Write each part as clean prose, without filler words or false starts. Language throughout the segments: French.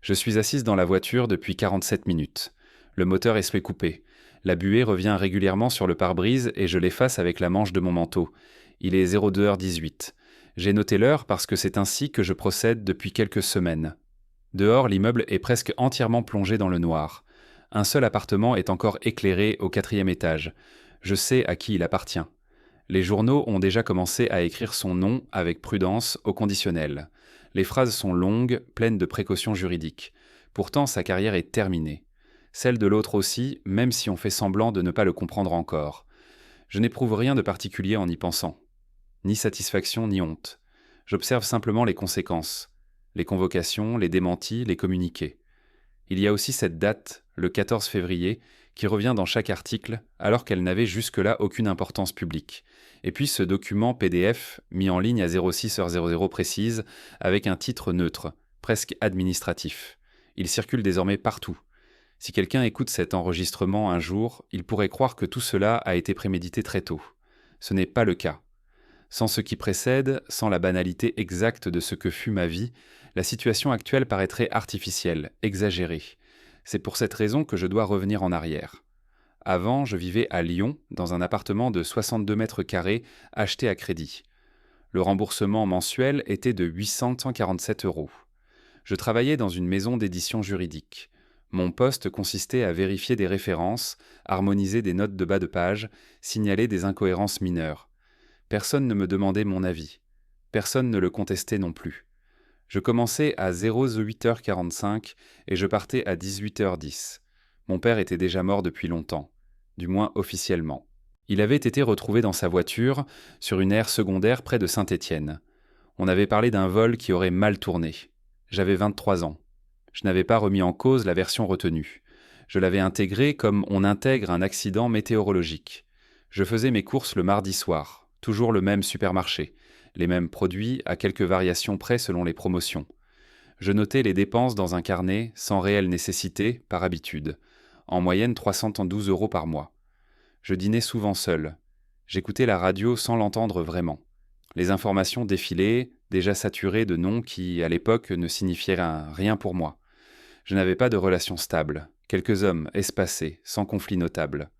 Je suis assise dans la voiture depuis 47 minutes. Le moteur est coupé. La buée revient régulièrement sur le pare-brise et je l'efface avec la manche de mon manteau. Il est 02h18. J'ai noté l'heure parce que c'est ainsi que je procède depuis quelques semaines. Dehors, l'immeuble est presque entièrement plongé dans le noir. Un seul appartement est encore éclairé au 4e étage. Je sais à qui il appartient. Les journaux ont déjà commencé à écrire son nom avec prudence au conditionnel. Les phrases sont longues, pleines de précautions juridiques. Pourtant, sa carrière est terminée. Celle de l'autre aussi, même si on fait semblant de ne pas le comprendre encore. Je n'éprouve rien de particulier en y pensant. Ni satisfaction, ni honte. J'observe simplement les conséquences. Les convocations, les démentis, les communiqués. Il y a aussi cette date, le 14 février, qui revient dans chaque article, alors qu'elle n'avait jusque-là aucune importance publique. Et puis ce document PDF, mis en ligne à 06h00 précise, avec un titre neutre, presque administratif. Il circule désormais partout. Si quelqu'un écoute cet enregistrement un jour, il pourrait croire que tout cela a été prémédité très tôt. Ce n'est pas le cas. Sans ce qui précède, sans la banalité exacte de ce que fut ma vie, la situation actuelle paraîtrait artificielle, exagérée. C'est pour cette raison que je dois revenir en arrière. Avant, je vivais à Lyon, dans un appartement de 62 mètres carrés acheté à crédit. Le remboursement mensuel était de 847 €. Je travaillais dans une maison d'édition juridique. Mon poste consistait à vérifier des références, harmoniser des notes de bas de page, signaler des incohérences mineures. Personne ne me demandait mon avis. Personne ne le contestait non plus. Je commençais à 08h45 et je partais à 18h10. Mon père était déjà mort depuis longtemps, du moins officiellement. Il avait été retrouvé dans sa voiture, sur une aire secondaire près de Saint-Étienne. On avait parlé d'un vol qui aurait mal tourné. J'avais 23 ans. Je n'avais pas remis en cause la version retenue. Je l'avais intégrée comme on intègre un accident météorologique. Je faisais mes courses le mardi soir, toujours le même supermarché, les mêmes produits à quelques variations près selon les promotions. Je notais les dépenses dans un carnet sans réelle nécessité, par habitude. En moyenne 312 € par mois. Je dînais souvent seul. J'écoutais la radio sans l'entendre vraiment. Les informations défilaient, déjà saturées de noms qui, à l'époque, ne signifiaient rien pour moi. Je n'avais pas de relation stable. Quelques hommes espacés, sans conflit notable.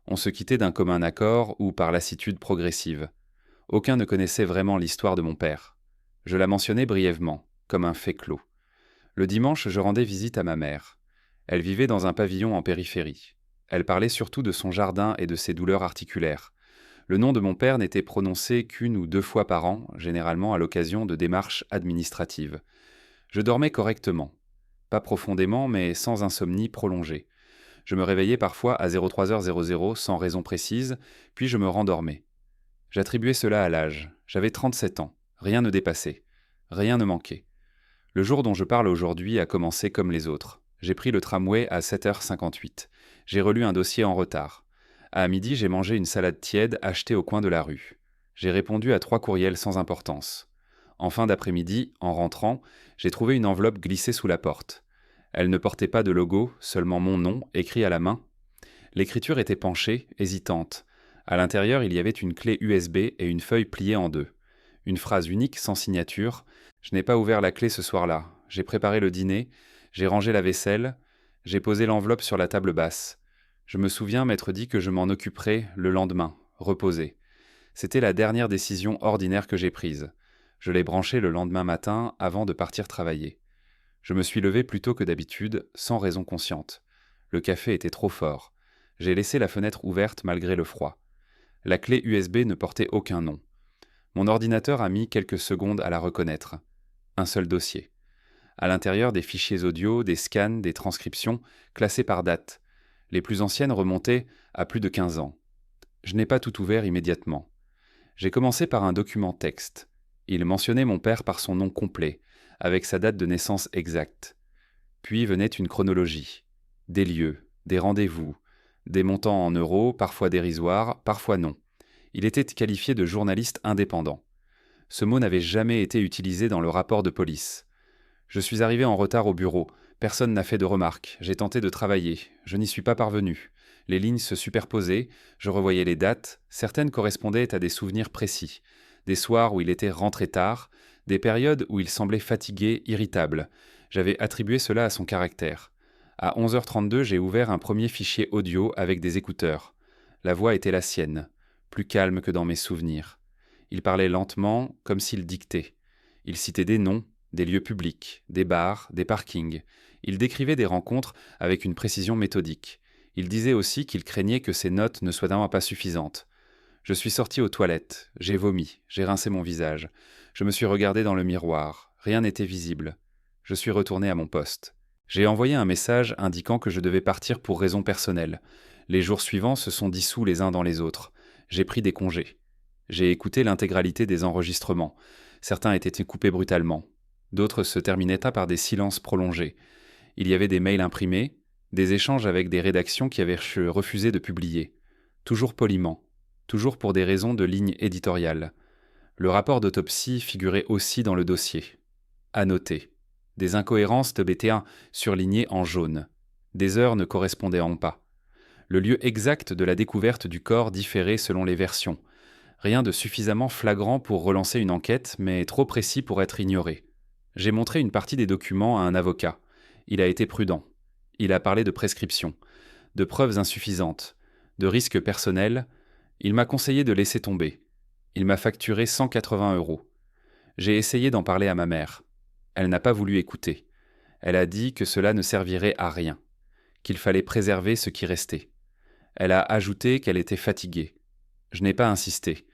On se quittait d'un commun accord ou par lassitude progressive. Aucun ne connaissait vraiment l'histoire de mon père. Je la mentionnais brièvement, comme un fait clos. Le dimanche, je rendais visite à ma mère. Elle vivait dans un pavillon en périphérie. Elle parlait surtout de son jardin et de ses douleurs articulaires. Le nom de mon père n'était prononcé qu'une ou deux fois par an, généralement à l'occasion de démarches administratives. Je dormais correctement. Pas profondément, mais sans insomnie prolongée. Je me réveillais parfois à 03h00 sans raison précise, puis je me rendormais. J'attribuais cela à l'âge. J'avais 37 ans. Rien ne dépassait. Rien ne manquait. Le jour dont je parle aujourd'hui a commencé comme les autres. J'ai pris le tramway à 7h58. J'ai relu un dossier en retard. À midi, j'ai mangé une salade tiède achetée au coin de la rue. J'ai répondu à 3 courriels sans importance. En fin d'après-midi, en rentrant, j'ai trouvé une enveloppe glissée sous la porte. Elle ne portait pas de logo, seulement mon nom, écrit à la main. L'écriture était penchée, hésitante. À l'intérieur, il y avait une clé USB et une feuille pliée en deux. Une phrase unique, sans signature. Je n'ai pas ouvert la clé ce soir-là. J'ai préparé le dîner, j'ai rangé la vaisselle, j'ai posé l'enveloppe sur la table basse. Je me souviens m'être dit que je m'en occuperais le lendemain, reposé. C'était la dernière décision ordinaire que j'ai prise. Je l'ai branchée le lendemain matin avant de partir travailler. Je me suis levé plus tôt que d'habitude, sans raison consciente. Le café était trop fort. J'ai laissé la fenêtre ouverte malgré le froid. La clé USB ne portait aucun nom. Mon ordinateur a mis quelques secondes à la reconnaître. Un seul dossier. À l'intérieur, des fichiers audio, des scans, des transcriptions, classés par date. Les plus anciennes remontaient à plus de 15 ans. Je n'ai pas tout ouvert immédiatement. J'ai commencé par un document texte. Il mentionnait mon père par son nom complet, avec sa date de naissance exacte. Puis venait une chronologie. Des lieux, des rendez-vous, des montants en euros, parfois dérisoires, parfois non. Il était qualifié de journaliste indépendant. Ce mot n'avait jamais été utilisé dans le rapport de police. Je suis arrivé en retard au bureau. Personne n'a fait de remarques. J'ai tenté de travailler. Je n'y suis pas parvenu. Les lignes se superposaient. Je revoyais les dates. Certaines correspondaient à des souvenirs précis. Des soirs où il était rentré tard. Des périodes où il semblait fatigué, irritable. J'avais attribué cela à son caractère. À 11h32, j'ai ouvert un premier fichier audio avec des écouteurs. La voix était la sienne, plus calme que dans mes souvenirs. Il parlait lentement, comme s'il dictait. Il citait des noms, des lieux publics, des bars, des parkings. Il décrivait des rencontres avec une précision méthodique. Il disait aussi qu'il craignait que ses notes ne soient pas suffisantes. Je suis sorti aux toilettes, j'ai vomi, j'ai rincé mon visage. Je me suis regardé dans le miroir, rien n'était visible. Je suis retourné à mon poste. J'ai envoyé un message indiquant que je devais partir pour raisons personnelles. Les jours suivants se sont dissous les uns dans les autres. J'ai pris des congés. J'ai écouté l'intégralité des enregistrements. Certains étaient coupés brutalement. D'autres se terminaient par des silences prolongés. Il y avait des mails imprimés, des échanges avec des rédactions qui avaient refusé de publier. Toujours poliment, toujours pour des raisons de ligne éditoriale. Le rapport d'autopsie figurait aussi dans le dossier. À noter. Des incohérences de BT1 surlignées en jaune. Des heures ne correspondaient pas. Le lieu exact de la découverte du corps différait selon les versions. Rien de suffisamment flagrant pour relancer une enquête, mais trop précis pour être ignoré. J'ai montré une partie des documents à un avocat. Il a été prudent. Il a parlé de prescription, de preuves insuffisantes, de risques personnels. Il m'a conseillé de laisser tomber. Il m'a facturé 180 €. J'ai essayé d'en parler à ma mère. Elle n'a pas voulu écouter. Elle a dit que cela ne servirait à rien, qu'il fallait préserver ce qui restait. Elle a ajouté qu'elle était fatiguée. Je n'ai pas insisté.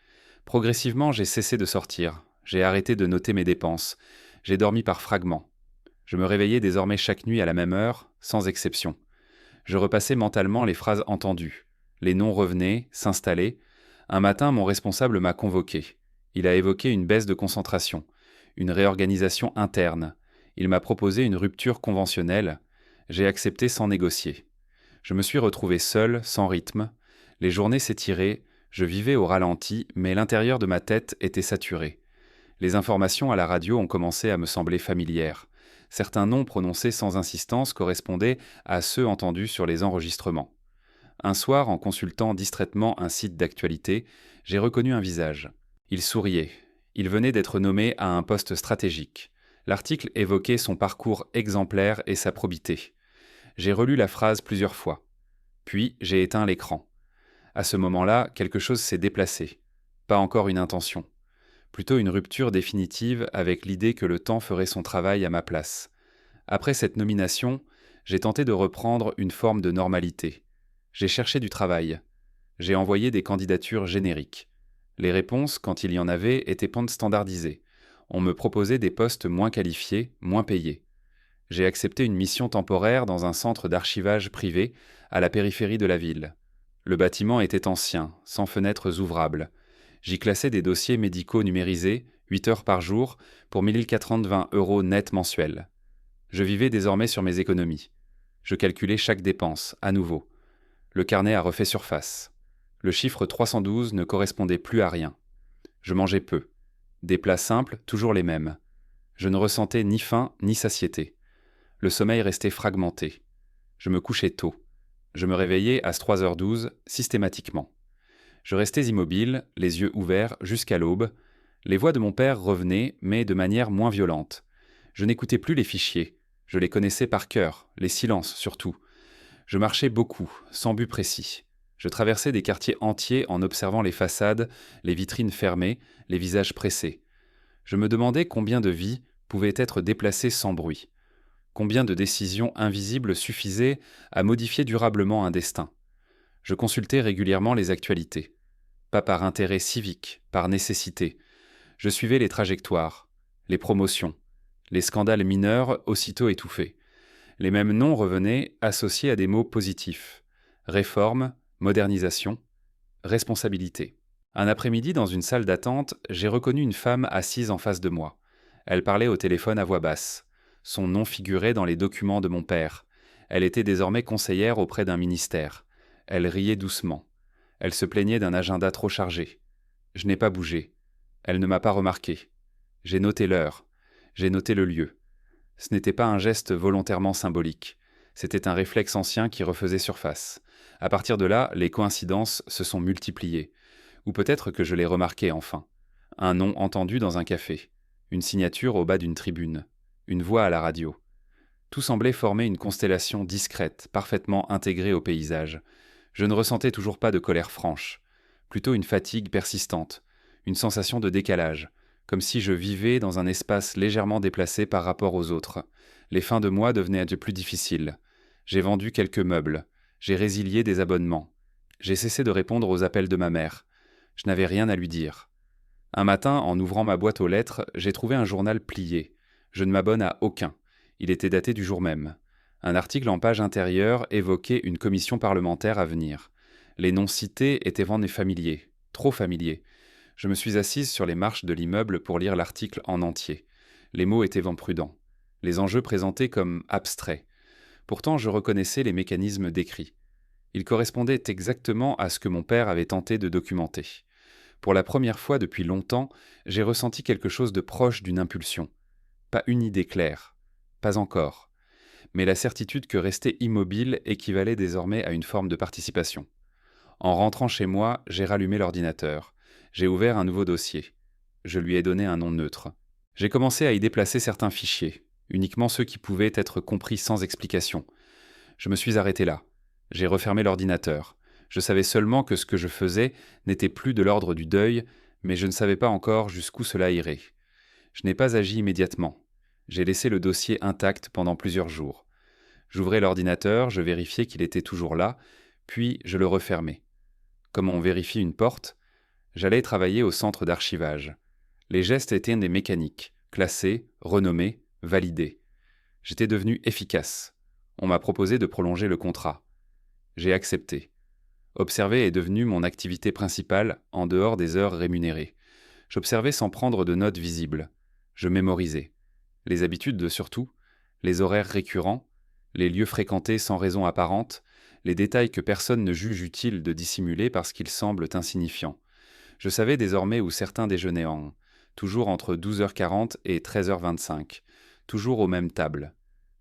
Progressivement, j'ai cessé de sortir. J'ai arrêté de noter mes dépenses. J'ai dormi par fragments. Je me réveillais désormais chaque nuit à la même heure, sans exception. Je repassais mentalement les phrases entendues. Les noms revenaient, s'installaient. Un matin, mon responsable m'a convoqué. Il a évoqué une baisse de concentration, une réorganisation interne. Il m'a proposé une rupture conventionnelle. J'ai accepté sans négocier. Je me suis retrouvé seul, sans rythme. Les journées s'étiraient, je vivais au ralenti, mais l'intérieur de ma tête était saturé. Les informations à la radio ont commencé à me sembler familières. Certains noms prononcés sans insistance correspondaient à ceux entendus sur les enregistrements. Un soir, en consultant distraitement un site d'actualité, j'ai reconnu un visage. Il souriait. Il venait d'être nommé à un poste stratégique. L'article évoquait son parcours exemplaire et sa probité. J'ai relu la phrase plusieurs fois. Puis, j'ai éteint l'écran. À ce moment-là, quelque chose s'est déplacé. Pas encore une intention. Plutôt une rupture définitive avec l'idée que le temps ferait son travail à ma place. Après cette nomination, j'ai tenté de reprendre une forme de normalité. J'ai cherché du travail. J'ai envoyé des candidatures génériques. Les réponses, quand il y en avait, étaient standardisées. On me proposait des postes moins qualifiés, moins payés. J'ai accepté une mission temporaire dans un centre d'archivage privé à la périphérie de la ville. Le bâtiment était ancien, sans fenêtres ouvrables. J'y classais des dossiers médicaux numérisés, 8 heures par jour, pour 1420 € net mensuels. Je vivais désormais sur mes économies. Je calculais chaque dépense, à nouveau. Le carnet a refait surface. Le chiffre 312 ne correspondait plus à rien. Je mangeais peu. Des plats simples, toujours les mêmes. Je ne ressentais ni faim ni satiété. Le sommeil restait fragmenté. Je me couchais tôt. Je me réveillais à 3h12, systématiquement. Je restais immobile, les yeux ouverts, jusqu'à l'aube. Les voix de mon père revenaient, mais de manière moins violente. Je n'écoutais plus les fichiers. Je les connaissais par cœur, les silences surtout. Je marchais beaucoup, sans but précis. Je traversais des quartiers entiers en observant les façades, les vitrines fermées, les visages pressés. Je me demandais combien de vies pouvaient être déplacées sans bruit. Combien de décisions invisibles suffisaient à modifier durablement un destin. Je consultais régulièrement les actualités. Pas par intérêt civique, par nécessité. Je suivais les trajectoires, les promotions, les scandales mineurs aussitôt étouffés. Les mêmes noms revenaient associés à des mots positifs. Réforme, modernisation, responsabilité. Un après-midi, dans une salle d'attente, j'ai reconnu une femme assise en face de moi. Elle parlait au téléphone à voix basse. Son nom figurait dans les documents de mon père. Elle était désormais conseillère auprès d'un ministère. Elle riait doucement. Elle se plaignait d'un agenda trop chargé. Je n'ai pas bougé. Elle ne m'a pas remarqué. J'ai noté l'heure. J'ai noté le lieu. Ce n'était pas un geste volontairement symbolique. C'était un réflexe ancien qui refaisait surface. À partir de là, les coïncidences se sont multipliées. Ou peut-être que je l'ai remarqué enfin. Un nom entendu dans un café. Une signature au bas d'une tribune. Une voix à la radio. Tout semblait former une constellation discrète, parfaitement intégrée au paysage. Je ne ressentais toujours pas de colère franche, plutôt une fatigue persistante, une sensation de décalage, comme si je vivais dans un espace légèrement déplacé par rapport aux autres. Les fins de mois devenaient de plus difficiles. J'ai vendu quelques meubles, j'ai résilié des abonnements, j'ai cessé de répondre aux appels de ma mère. Je n'avais rien à lui dire. Un matin, en ouvrant ma boîte aux lettres, j'ai trouvé un journal plié. Je ne m'abonne à aucun. Il était daté du jour même. Un article en page intérieure évoquait une commission parlementaire à venir. Les noms cités étaient vraiment familiers, trop familiers. Je me suis assise sur les marches de l'immeuble pour lire l'article en entier. Les mots étaient vent prudents. Les enjeux présentés comme abstraits. Pourtant, je reconnaissais les mécanismes décrits. Ils correspondaient exactement à ce que mon père avait tenté de documenter. Pour la première fois depuis longtemps, j'ai ressenti quelque chose de proche d'une impulsion. Pas une idée claire. Pas encore. Mais la certitude que rester immobile équivalait désormais à une forme de participation. En rentrant chez moi, j'ai rallumé l'ordinateur. J'ai ouvert un nouveau dossier. Je lui ai donné un nom neutre. J'ai commencé à y déplacer certains fichiers, uniquement ceux qui pouvaient être compris sans explication. Je me suis arrêté là. J'ai refermé l'ordinateur. Je savais seulement que ce que je faisais n'était plus de l'ordre du deuil, mais je ne savais pas encore jusqu'où cela irait. Je n'ai pas agi immédiatement. J'ai laissé le dossier intact pendant plusieurs jours. J'ouvrais l'ordinateur, je vérifiais qu'il était toujours là, puis je le refermais. Comme on vérifie une porte, j'allais travailler au centre d'archivage. Les gestes étaient des mécaniques, classés, renommés, validés. J'étais devenu efficace. On m'a proposé de prolonger le contrat. J'ai accepté. Observer est devenu mon activité principale en dehors des heures rémunérées. J'observais sans prendre de notes visibles. Je mémorisais. Les habitudes surtout, les horaires récurrents, les lieux fréquentés sans raison apparente, les détails que personne ne juge utile de dissimuler parce qu'ils semblent insignifiants. Je savais désormais où certains déjeunaient toujours entre 12h40 et 13h25, toujours aux mêmes tables.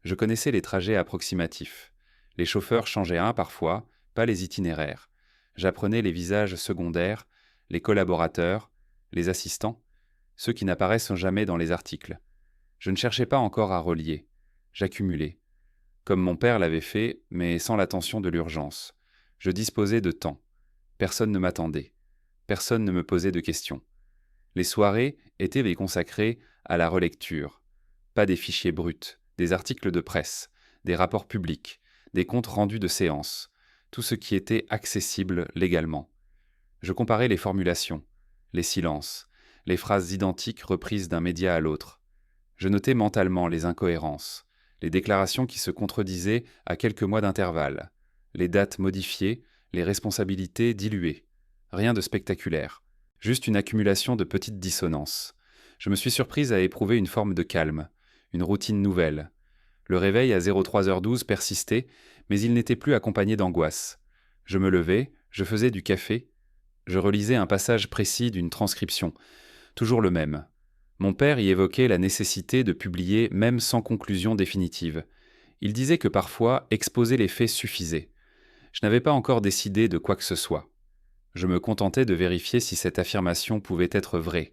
Je connaissais les trajets approximatifs. Les chauffeurs changeaient parfois, pas les itinéraires. J'apprenais les visages secondaires, les collaborateurs, les assistants, ceux qui n'apparaissent jamais dans les articles. Je ne cherchais pas encore à relier. J'accumulais. Comme mon père l'avait fait, mais sans l'attention de l'urgence. Je disposais de temps. Personne ne m'attendait. Personne ne me posait de questions. Les soirées étaient les consacrées à la relecture. Pas des fichiers bruts, des articles de presse, des rapports publics, des comptes rendus de séances, tout ce qui était accessible légalement. Je comparais les formulations, les silences, les phrases identiques reprises d'un média à l'autre. Je notais mentalement les incohérences, les déclarations qui se contredisaient à quelques mois d'intervalle, les dates modifiées, les responsabilités diluées. Rien de spectaculaire, juste une accumulation de petites dissonances. Je me suis surprise à éprouver une forme de calme, une routine nouvelle. Le réveil à 03h12 persistait, mais il n'était plus accompagné d'angoisse. Je me levais, je faisais du café, je relisais un passage précis d'une transcription, toujours le même. Mon père y évoquait la nécessité de publier même sans conclusion définitive. Il disait que parfois, exposer les faits suffisait. Je n'avais pas encore décidé de quoi que ce soit. Je me contentais de vérifier si cette affirmation pouvait être vraie.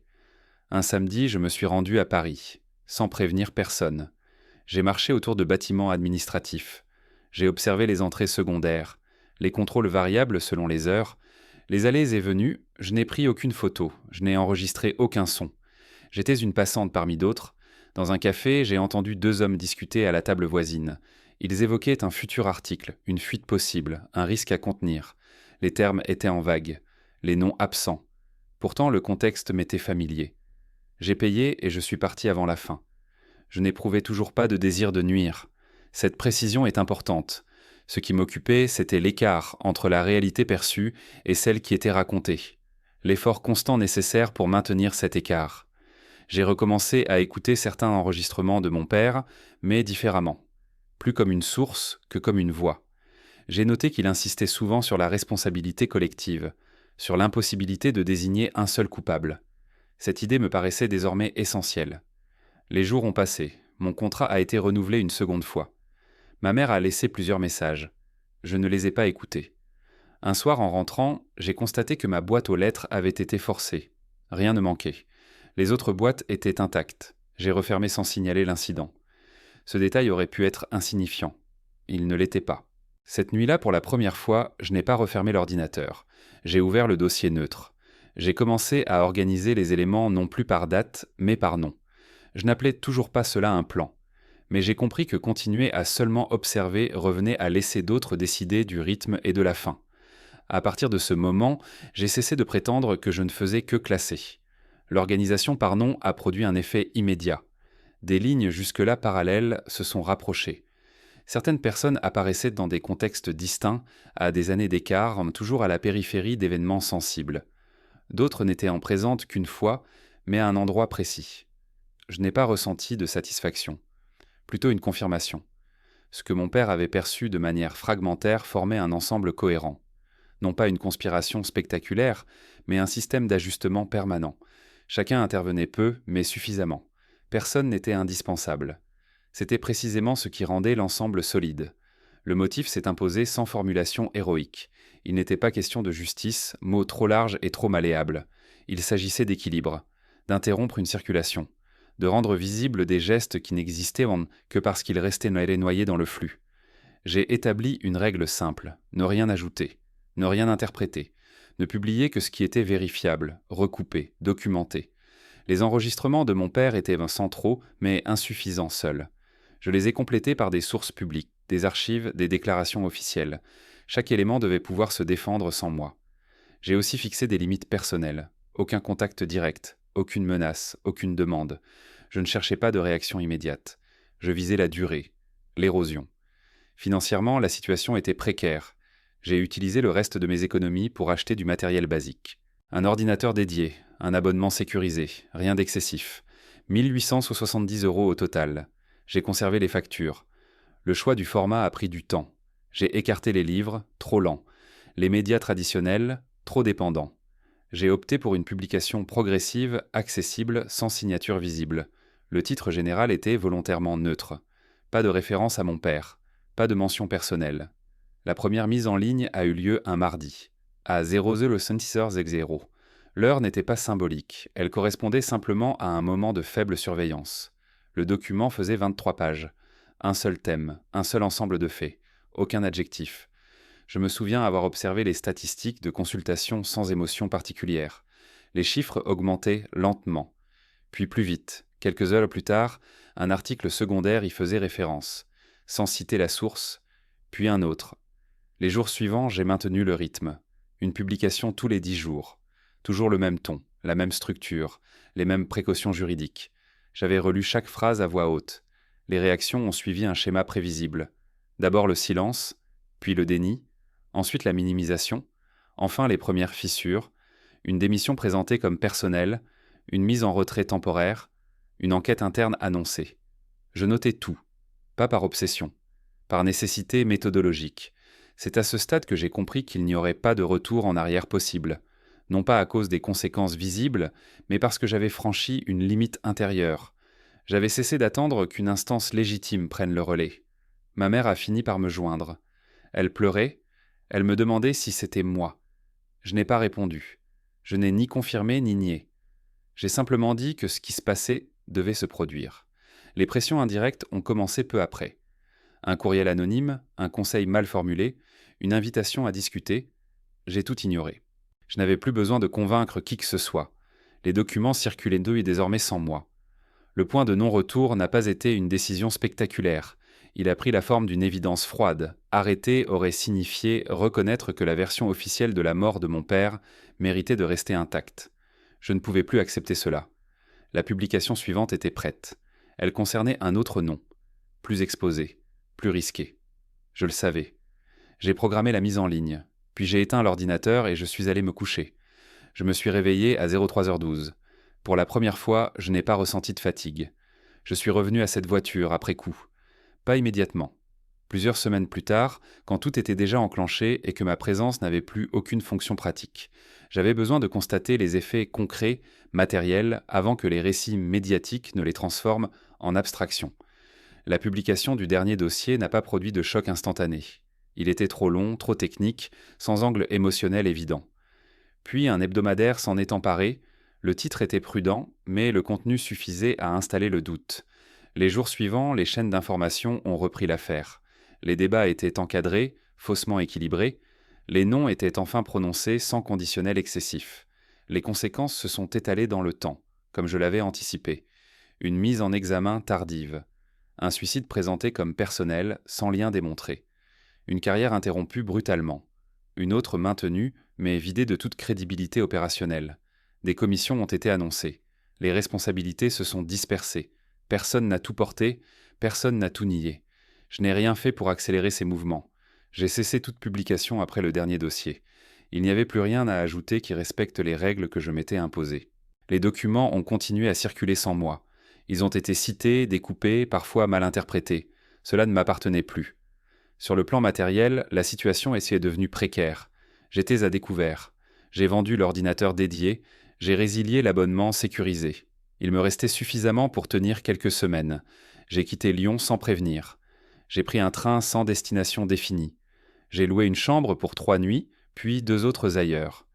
Un samedi, je me suis rendu à Paris, sans prévenir personne. J'ai marché autour de bâtiments administratifs. J'ai observé les entrées secondaires, les contrôles variables selon les heures. Les allées et venues, je n'ai pris aucune photo, je n'ai enregistré aucun son. J'étais une passante parmi d'autres. Dans un café, j'ai entendu 2 hommes discuter à la table voisine. Ils évoquaient un futur article, une fuite possible, un risque à contenir. Les termes étaient en vague, les noms absents. Pourtant, le contexte m'était familier. J'ai payé et je suis parti avant la fin. Je n'éprouvais toujours pas de désir de nuire. Cette précision est importante. Ce qui m'occupait, c'était l'écart entre la réalité perçue et celle qui était racontée. L'effort constant nécessaire pour maintenir cet écart. J'ai recommencé à écouter certains enregistrements de mon père, mais différemment. Plus comme une source que comme une voix. J'ai noté qu'il insistait souvent sur la responsabilité collective, sur l'impossibilité de désigner un seul coupable. Cette idée me paraissait désormais essentielle. Les jours ont passé, mon contrat a été renouvelé une seconde fois. Ma mère a laissé plusieurs messages. Je ne les ai pas écoutés. Un soir, en rentrant, j'ai constaté que ma boîte aux lettres avait été forcée. Rien ne manquait. Les autres boîtes étaient intactes. J'ai refermé sans signaler l'incident. Ce détail aurait pu être insignifiant. Il ne l'était pas. Cette nuit-là, pour la première fois, je n'ai pas refermé l'ordinateur. J'ai ouvert le dossier neutre. J'ai commencé à organiser les éléments non plus par date, mais par nom. Je n'appelais toujours pas cela un plan. Mais j'ai compris que continuer à seulement observer revenait à laisser d'autres décider du rythme et de la fin. À partir de ce moment, j'ai cessé de prétendre que je ne faisais que classer. L'organisation par nom a produit un effet immédiat. Des lignes jusque-là parallèles se sont rapprochées. Certaines personnes apparaissaient dans des contextes distincts, à des années d'écart, toujours à la périphérie d'événements sensibles. D'autres n'étaient en présente qu'une fois, mais à un endroit précis. Je n'ai pas ressenti de satisfaction, plutôt une confirmation. Ce que mon père avait perçu de manière fragmentaire formait un ensemble cohérent. Non pas une conspiration spectaculaire, mais un système d'ajustement permanent. Chacun intervenait peu, mais suffisamment. Personne n'était indispensable. C'était précisément ce qui rendait l'ensemble solide. Le motif s'est imposé sans formulation héroïque. Il n'était pas question de justice, mot trop large et trop malléable. Il s'agissait d'équilibre, d'interrompre une circulation, de rendre visibles des gestes qui n'existaient que parce qu'ils restaient noyés dans le flux. J'ai établi une règle simple, ne rien ajouter, ne rien interpréter, ne publier que ce qui était vérifiable, recoupé, documenté. Les enregistrements de mon père étaient centraux, mais insuffisants seuls. Je les ai complétés par des sources publiques, des archives, des déclarations officielles. Chaque élément devait pouvoir se défendre sans moi. J'ai aussi fixé des limites personnelles. Aucun contact direct, aucune menace, aucune demande. Je ne cherchais pas de réaction immédiate. Je visais la durée, l'érosion. Financièrement, la situation était précaire. J'ai utilisé le reste de mes économies pour acheter du matériel basique. Un ordinateur dédié, un abonnement sécurisé, rien d'excessif. 1870 € au total. J'ai conservé les factures. Le choix du format a pris du temps. J'ai écarté les livres, trop lents. Les médias traditionnels, trop dépendants. J'ai opté pour une publication progressive, accessible, sans signature visible. Le titre général était volontairement neutre. Pas de référence à mon père. Pas de mention personnelle. La première mise en ligne a eu lieu un mardi, à 00:00. L'heure n'était pas symbolique, elle correspondait simplement à un moment de faible surveillance. Le document faisait 23 pages. Un seul thème, un seul ensemble de faits, aucun adjectif. Je me souviens avoir observé les statistiques de consultation sans émotion particulière. Les chiffres augmentaient lentement. Puis plus vite, quelques heures plus tard, un article secondaire y faisait référence, sans citer la source, puis un autre. Les jours suivants, j'ai maintenu le rythme. Une publication tous les 10 jours. Toujours le même ton, la même structure, les mêmes précautions juridiques. J'avais relu chaque phrase à voix haute. Les réactions ont suivi un schéma prévisible. D'abord le silence, puis le déni, ensuite la minimisation, enfin les premières fissures, une démission présentée comme personnelle, une mise en retrait temporaire, une enquête interne annoncée. Je notais tout, pas par obsession, par nécessité méthodologique. C'est à ce stade que j'ai compris qu'il n'y aurait pas de retour en arrière possible, non pas à cause des conséquences visibles, mais parce que j'avais franchi une limite intérieure. J'avais cessé d'attendre qu'une instance légitime prenne le relais. Ma mère a fini par me joindre. Elle pleurait, elle me demandait si c'était moi. Je n'ai pas répondu. Je n'ai ni confirmé ni nié. J'ai simplement dit que ce qui se passait devait se produire. Les pressions indirectes ont commencé peu après. Un courriel anonyme, un conseil mal formulé, une invitation à discuter, j'ai tout ignoré. Je n'avais plus besoin de convaincre qui que ce soit. Les documents circulaient désormais sans moi. Le point de non-retour n'a pas été une décision spectaculaire. Il a pris la forme d'une évidence froide. Arrêter aurait signifié reconnaître que la version officielle de la mort de mon père méritait de rester intacte. Je ne pouvais plus accepter cela. La publication suivante était prête. Elle concernait un autre nom, plus exposé, plus risqué. Je le savais. J'ai programmé la mise en ligne, puis j'ai éteint l'ordinateur et je suis allé me coucher. Je me suis réveillé à 03h12. Pour la première fois, je n'ai pas ressenti de fatigue. Je suis revenu à cette voiture après coup. Pas immédiatement. Plusieurs semaines plus tard, quand tout était déjà enclenché et que ma présence n'avait plus aucune fonction pratique. J'avais besoin de constater les effets concrets, matériels, avant que les récits médiatiques ne les transforment en abstraction. La publication du dernier dossier n'a pas produit de choc instantané. Il était trop long, trop technique, sans angle émotionnel évident. Puis un hebdomadaire s'en est emparé. Le titre était prudent, mais le contenu suffisait à installer le doute. Les jours suivants, les chaînes d'information ont repris l'affaire. Les débats étaient encadrés, faussement équilibrés. Les noms étaient enfin prononcés sans conditionnel excessif. Les conséquences se sont étalées dans le temps, comme je l'avais anticipé. Une mise en examen tardive. Un suicide présenté comme personnel, sans lien démontré. Une carrière interrompue brutalement. Une autre maintenue, mais vidée de toute crédibilité opérationnelle. Des commissions ont été annoncées. Les responsabilités se sont dispersées. Personne n'a tout porté, personne n'a tout nié. Je n'ai rien fait pour accélérer ces mouvements. J'ai cessé toute publication après le dernier dossier. Il n'y avait plus rien à ajouter qui respecte les règles que je m'étais imposées. Les documents ont continué à circuler sans moi. Ils ont été cités, découpés, parfois mal interprétés. Cela ne m'appartenait plus. Sur le plan matériel, la situation est devenue précaire. J'étais à découvert. J'ai vendu l'ordinateur dédié, j'ai résilié l'abonnement sécurisé. Il me restait suffisamment pour tenir quelques semaines. J'ai quitté Lyon sans prévenir. J'ai pris un train sans destination définie. J'ai loué une chambre pour 3 nuits, puis 2 autres ailleurs.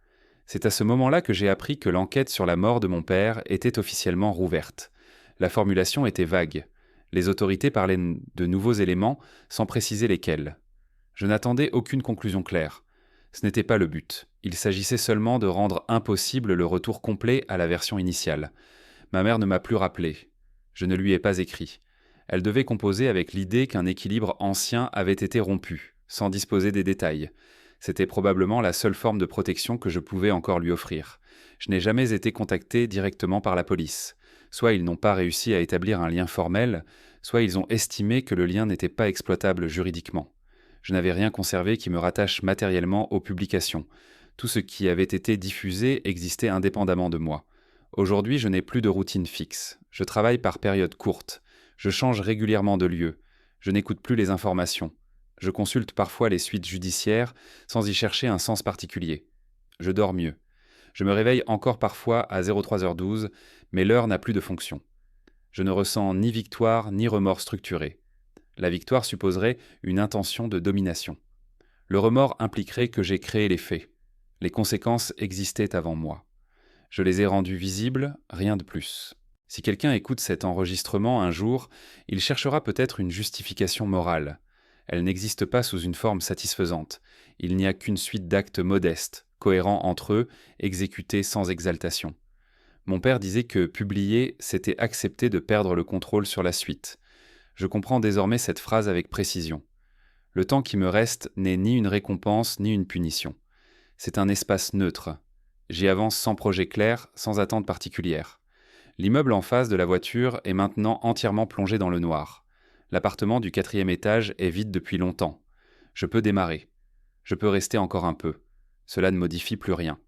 C'est à ce moment-là que j'ai appris que l'enquête sur la mort de mon père était officiellement rouverte. La formulation était vague. Les autorités parlaient de nouveaux éléments sans préciser lesquels. Je n'attendais aucune conclusion claire. Ce n'était pas le but. Il s'agissait seulement de rendre impossible le retour complet à la version initiale. Ma mère ne m'a plus rappelé. Je ne lui ai pas écrit. Elle devait composer avec l'idée qu'un équilibre ancien avait été rompu, sans disposer des détails. C'était probablement la seule forme de protection que je pouvais encore lui offrir. Je n'ai jamais été contacté directement par la police. Soit ils n'ont pas réussi à établir un lien formel, soit ils ont estimé que le lien n'était pas exploitable juridiquement. Je n'avais rien conservé qui me rattache matériellement aux publications. Tout ce qui avait été diffusé existait indépendamment de moi. Aujourd'hui, je n'ai plus de routine fixe. Je travaille par périodes courtes. Je change régulièrement de lieu. Je n'écoute plus les informations. Je consulte parfois les suites judiciaires sans y chercher un sens particulier. Je dors mieux. Je me réveille encore parfois à 03h12, mais l'heure n'a plus de fonction. Je ne ressens ni victoire ni remords structurés. La victoire supposerait une intention de domination. Le remords impliquerait que j'ai créé les faits. Les conséquences existaient avant moi. Je les ai rendues visibles, rien de plus. Si quelqu'un écoute cet enregistrement un jour, il cherchera peut-être une justification morale. Elle n'existe pas sous une forme satisfaisante. Il n'y a qu'une suite d'actes modestes, cohérents entre eux, exécutés sans exaltation. Mon père disait que publier, c'était accepter de perdre le contrôle sur la suite. Je comprends désormais cette phrase avec précision. Le temps qui me reste n'est ni une récompense ni une punition. C'est un espace neutre. J'y avance sans projet clair, sans attente particulière. L'immeuble en face de la voiture est maintenant entièrement plongé dans le noir. L'appartement du 4e étage est vide depuis longtemps. Je peux démarrer. Je peux rester encore un peu. Cela ne modifie plus rien.